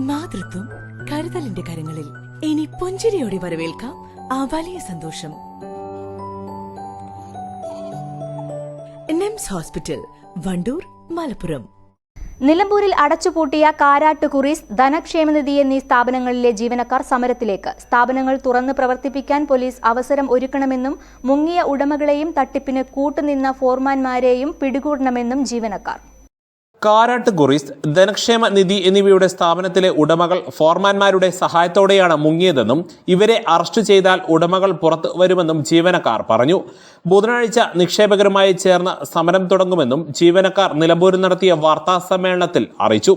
മാതൃത്വം കരുതലിന്റെ കരങ്ങളിൽ. ഇനി പുഞ്ചിരിയോടെ വരവേൽക്കാം ആ വലിയ സന്തോഷം. നിംസ് ഹോസ്പിറ്റൽ, വണ്ടൂർ, മലപ്പുറം. നിലമ്പൂരിൽ അടച്ചുപൂട്ടിയ കാരാട്ട് കുറീസ്, ധനക്ഷേമനിധി എന്നീ സ്ഥാപനങ്ങളിലെ ജീവനക്കാർ സമരത്തിലേക്ക്. സ്ഥാപനങ്ങൾ തുറന്ന് പ്രവർത്തിപ്പിക്കാൻ പോലീസ് അവസരം ഒരുക്കണമെന്നും മുങ്ങിയ ഉടമകളെയും തട്ടിപ്പിന് കൂട്ടുനിന്ന ഫോർമാൻമാരെയും പിടികൂടണമെന്നും ജീവനക്കാർ. കാരാട്ട് കുറീസ്, ധനക്ഷേമ നിധി എന്നിവയുടെ സ്ഥാപനത്തിലെ ഉടമകൾ ഫോർമാൻമാരുടെ സഹായത്തോടെയാണ് മുങ്ങിയതെന്നും ഇവരെ അറസ്റ്റ് ചെയ്താൽ ഉടമകൾ പുറത്തു വരുമെന്നും ജീവനക്കാർ പറഞ്ഞു. ബുധനാഴ്ച നിക്ഷേപകരുമായി ചേർന്ന് സമരം തുടങ്ങുമെന്നും ജീവനക്കാർ നിലമ്പൂരിൽ നടത്തിയ വാർത്താ സമ്മേളനത്തിൽ അറിയിച്ചു.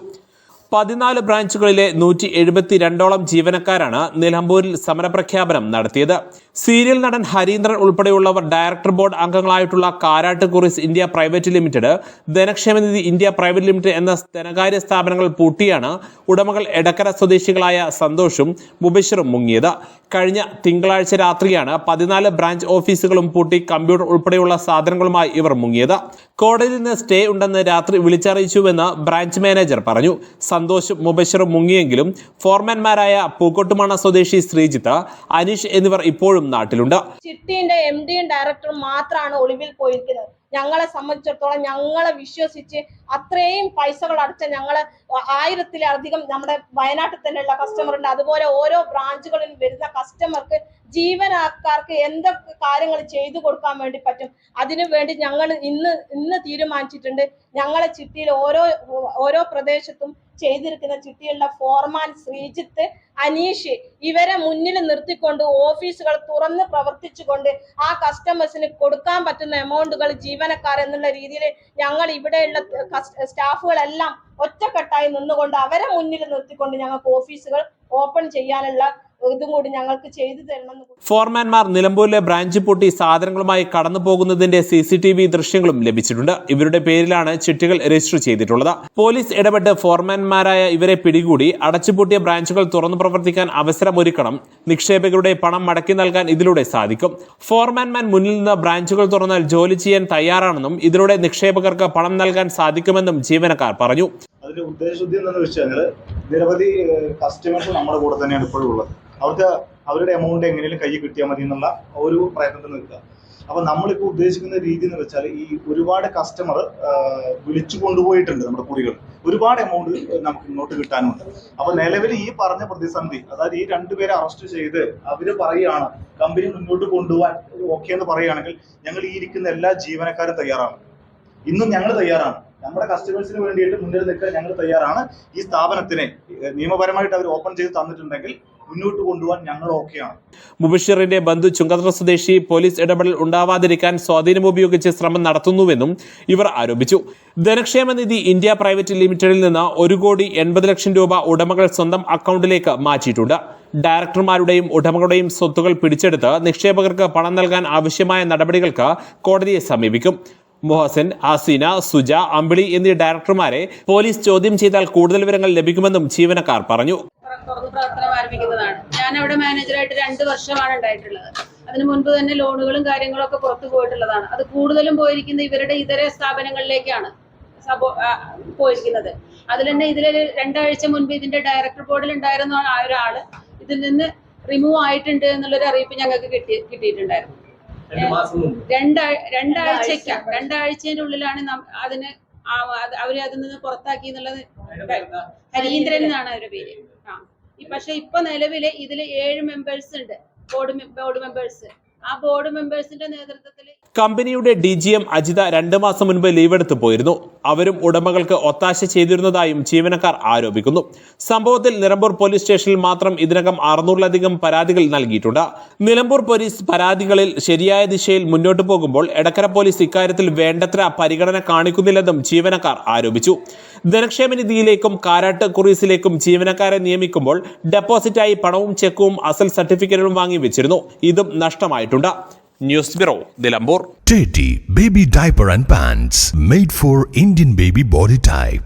14 ബ്രാഞ്ചുകളിലെ 172ഓളം ജീവനക്കാരാണ് നിലമ്പൂരിൽ സമരപ്രഖ്യാപനം നടത്തിയത്. സീരിയൽ നടൻ ഹരീന്ദ്രൻ ഉൾപ്പെടെയുള്ളവർ ഡയറക്ടർ ബോർഡ് അംഗങ്ങളായിട്ടുള്ള Karat Kuries India private limited, Dhanakshemanidhi India private limited എന്ന ധനകാര്യ സ്ഥാപനങ്ങൾ പൂട്ടിയാണ് ഉടമകൾ എടക്കര സ്വദേശികളായ സന്തോഷും മുബഷിറും മുങ്ങിയത്. കഴിഞ്ഞ തിങ്കളാഴ്ച രാത്രിയാണ് 14 ബ്രാഞ്ച് ഓഫീസുകളും പൂട്ടി കമ്പ്യൂട്ടർ ഉൾപ്പെടെയുള്ള സാധനങ്ങളുമായി ഇവർ മുങ്ങിയത്. കോടതിയിൽ നിന്ന് സ്റ്റേ ഉണ്ടെന്ന് രാത്രി വിളിച്ചറിയിച്ചുവെന്ന് ബ്രാഞ്ച് മാനേജർ പറഞ്ഞു. സന്തോഷും മുബഷിറും മുങ്ങിയെങ്കിലും ഫോർമാൻമാരായ പൂക്കോട്ടുമണ്ണ സ്വദേശി ശ്രീജിത്ത്, അനീഷ് എന്നിവർ ഇപ്പോഴും നാട്ടിലുണ്ട്. ചിട്ടിന്റെ എംഡിയും ഡയറക്ടറും മാത്രമാണ് ഒളിവിൽ പോയിരിക്കുന്നത്. ഞങ്ങളെ സംബന്ധിച്ചിടത്തോളം ഞങ്ങളെ വിശ്വസിച്ച് അത്രയും പൈസകൾ അടച്ച ഞങ്ങള് 1000-ലധികം നമ്മുടെ വയനാട്ടിൽ തന്നെയുള്ള കസ്റ്റമർ ഉണ്ട്. അതുപോലെ ഓരോ ബ്രാഞ്ചുകളിൽ വരുന്ന കസ്റ്റമർക്ക്, ജീവനക്കാർക്ക് എന്തൊക്കെ കാര്യങ്ങൾ ചെയ്തു കൊടുക്കാൻ വേണ്ടി പറ്റും, അതിനു വേണ്ടി ഞങ്ങൾ ഇന്ന് തീരുമാനിച്ചിട്ടുണ്ട്. ഞങ്ങളെ ചിട്ടിയിൽ ഓരോ പ്രദേശത്തും ചെയ്തിരിക്കുന്ന ചിട്ടിയുള്ള ഫോർമാൻ ശ്രീജിത്ത്, അനീഷ് ഇവരെ മുന്നിൽ നിർത്തിക്കൊണ്ട് ഓഫീസുകൾ തുറന്ന് പ്രവർത്തിച്ചുകൊണ്ട് ആ കസ്റ്റമേഴ്സിന് കൊടുക്കാൻ പറ്റുന്ന എമൗണ്ടുകൾ ജീവനക്കാർ എന്നുള്ള രീതിയിൽ ഞങ്ങൾ ഇവിടെയുള്ള സ്റ്റാഫുകളെല്ലാം ഒറ്റക്കെട്ടായി നിന്നുകൊണ്ട് അവരെ മുന്നിൽ നിർത്തിക്കൊണ്ട് ഞങ്ങൾക്ക് ഓഫീസുകൾ ഓപ്പൺ ചെയ്യാനുള്ള ഇതും കൂടി ഞങ്ങൾക്ക് ചെയ്തു തരണം. ഫോർമാൻമാർ നിലമ്പൂരിലെ ബ്രാഞ്ച് പൂട്ടി സാധനങ്ങളുമായി കടന്നു പോകുന്നതിന്റെ CCTV ദൃശ്യങ്ങളും ലഭിച്ചിട്ടുണ്ട്. ഇവരുടെ പേരിലാണ് ചിട്ടികൾ രജിസ്റ്റർ ചെയ്തിട്ടുള്ളത്. പോലീസ് ഇടപെട്ട് ഫോർമാൻമാരായ ഇവരെ പിടികൂടി അടച്ചുപൂട്ടിയ ബ്രാഞ്ചുകൾ തുറന്നു പ്രവർത്തിക്കാൻ അവസരമൊരുക്കണം. നിക്ഷേപകരുടെ പണം മടക്കി നൽകാൻ ഇതിലൂടെ സാധിക്കും. ഫോർമാൻമാർ മുന്നിൽ നിന്ന് ബ്രാഞ്ചുകൾ തുറന്നാൽ ജോലി ചെയ്യാൻ തയ്യാറാണെന്നും ഇതിലൂടെ നിക്ഷേപകർക്ക് പണം നൽകാൻ സാധിക്കുമെന്നും ജീവനക്കാർ പറഞ്ഞു. അതിന്റെ ഉദ്ദേശശുദ്ധി എന്താണെന്ന് വെച്ചാൽ നിരവധി കസ്റ്റമേഴ്സ് നമ്മുടെ കൂടെ തന്നെയാണ് ഇപ്പോഴും ഉള്ളത്. അവർക്ക് അവരുടെ എമൗണ്ട് എങ്ങനെയും കയ്യിൽ കിട്ടിയാൽ മതി എന്നുള്ള ഒരു പ്രയത്നത്തിൽ നിൽക്കുക. അപ്പൊ നമ്മളിപ്പോൾ ഉദ്ദേശിക്കുന്ന രീതി എന്ന് വെച്ചാൽ ഈ ഒരുപാട് കസ്റ്റമർ വിളിച്ചു കൊണ്ടുപോയിട്ടുണ്ട് നമ്മുടെ കുറികൾ. ഒരുപാട് എമൗണ്ട് നമുക്ക് ഇങ്ങോട്ട് കിട്ടാനുണ്ട്. അപ്പൊ നിലവിൽ ഈ പറഞ്ഞ പ്രതിസന്ധി, അതായത് ഈ 2 പേരെ അറസ്റ്റ് ചെയ്ത് അവര് പറയുകയാണ് കമ്പനി മുന്നോട്ട് കൊണ്ടുപോകാൻ ഓക്കെ എന്ന് പറയുകയാണെങ്കിൽ ഞങ്ങൾ ഈ ഇരിക്കുന്ന എല്ലാ ജീവനക്കാരും തയ്യാറാണ്. ഇന്നും ഞങ്ങൾ തയ്യാറാണ്. നമ്മുടെ കസ്റ്റമേഴ്സിന് വേണ്ടിയിട്ട് മുന്നിൽ നിൽക്കാൻ ഞങ്ങൾ തയ്യാറാണ്. ഈ സ്ഥാപനത്തിനെ നിയമപരമായിട്ട് അവർ ഓപ്പൺ ചെയ്ത് തന്നിട്ടുണ്ടെങ്കിൽ മുന്നോട്ട് കൊണ്ടുപോകാൻ ഞങ്ങൾ ഓക്കെയാണ്. മുബഷിറിന്റെ ബന്ധു ചുങ്കത്ര സ്വദേശി പോലീസ് ഇടപെടൽ ഉണ്ടാവാതിരിക്കാൻ സ്വാധീനം ഉപയോഗിച്ച് ശ്രമം നടത്തുന്നുവെന്നും ഇവർ ആരോപിച്ചു. ധനക്ഷേമനിധി ഇന്ത്യ പ്രൈവറ്റ് ലിമിറ്റഡിൽ നിന്ന് 1,80,00,000 രൂപ ഉടമകൾ സ്വന്തം അക്കൗണ്ടിലേക്ക് മാറ്റിയിട്ടുണ്ട്. ഡയറക്ടർമാരുടെയും ഉടമകളുടെയും സ്വത്തുകൾ പിടിച്ചെടുത്ത് നിക്ഷേപകർക്ക് പണം നൽകാൻ ആവശ്യമായ നടപടികൾക്ക് കോടതിയെ സമീപിക്കും. മൊഹസൻ, ഹസീന, സുജ, അമ്പിളി എന്നീ ഡയറക്ടർമാരെ പോലീസ് ചോദ്യം ചെയ്താൽ കൂടുതൽ വിവരങ്ങൾ ലഭിക്കുമെന്നും ജീവനക്കാർ പറഞ്ഞു. തുറന്ന് പ്രവർത്തനം ആരംഭിക്കുന്നതാണ്. ഞാൻ അവിടെ മാനേജറായിട്ട് 2 വർഷമാണ് ഉണ്ടായിട്ടുള്ളത്. അതിനു മുൻപ് തന്നെ ലോണുകളും കാര്യങ്ങളും ഒക്കെ പുറത്തു പോയിട്ടുള്ളതാണ്. അത് കൂടുതലും പോയിരിക്കുന്നത് ഇവരുടെ ഇതര സ്ഥാപനങ്ങളിലേക്കാണ് പോയിരിക്കുന്നത്. അതിൽ തന്നെ ഇതിൽ 2 ആഴ്ച മുൻപ് ഇതിന്റെ ഡയറക്ടർ ബോർഡിൽ ഉണ്ടായിരുന്ന ഒരാള് ഇതിൽ നിന്ന് റിമൂവ് ആയിട്ടുണ്ട് എന്നുള്ളൊരു അറിയിപ്പ് ഞങ്ങൾക്ക് കിട്ടിയിട്ടുണ്ടായിരുന്നു. 2 ആഴ്ചയുടെ ഉള്ളിലാണ് അതിന് അവര് അതിൽ നിന്ന് പുറത്താക്കി എന്നുള്ളത്. ഹരീന്ദ്രൻ എന്നാണ് അവരുടെ പേര്. പക്ഷെ ഇപ്പൊ നിലവില് ഇതില് 7 മെമ്പേഴ്സ് ഉണ്ട്, ബോർഡ് മെമ്പേഴ്സ്. ആ ബോർഡ് മെമ്പേഴ്സിന്റെ നേതൃത്വത്തിൽ കമ്പനിയുടെ DGM അജിത 2 മാസം മുൻപ് ലീവെടുത്ത് പോയിരുന്നു. അവരും ഉടമകൾക്ക് ഒത്താശ ചെയ്തിരുന്നതായും ജീവനക്കാർ ആരോപിക്കുന്നു. സംഭവത്തിൽ നിലമ്പൂർ പോലീസ് സ്റ്റേഷനിൽ മാത്രം ഇതിനകം 600-ലധികം പരാതികൾ നൽകിയിട്ടുണ്ട്. നിലമ്പൂർ പോലീസ് പരാതികളിൽ ശരിയായ ദിശയിൽ മുന്നോട്ടു പോകുമ്പോൾ എടക്കര പോലീസ് ഇക്കാര്യത്തിൽ വേണ്ടത്ര പരിഗണന കാണിക്കുന്നില്ലെന്നും ജീവനക്കാർ ആരോപിച്ചു. ധനക്ഷേമനിധിയിലേക്കും കാരാട്ട് കുറീസിലേക്കും ജീവനക്കാരെ നിയമിക്കുമ്പോൾ ഡെപ്പോസിറ്റായി പണവും ചെക്കും അസൽ സർട്ടിഫിക്കറ്റുകളും വാങ്ങി വെച്ചിരുന്നു. ഇതും നഷ്ടമായിട്ടുണ്ട്. News bureau, Nilambur. Teddy Baby Diaper and Pants made for Indian baby body type.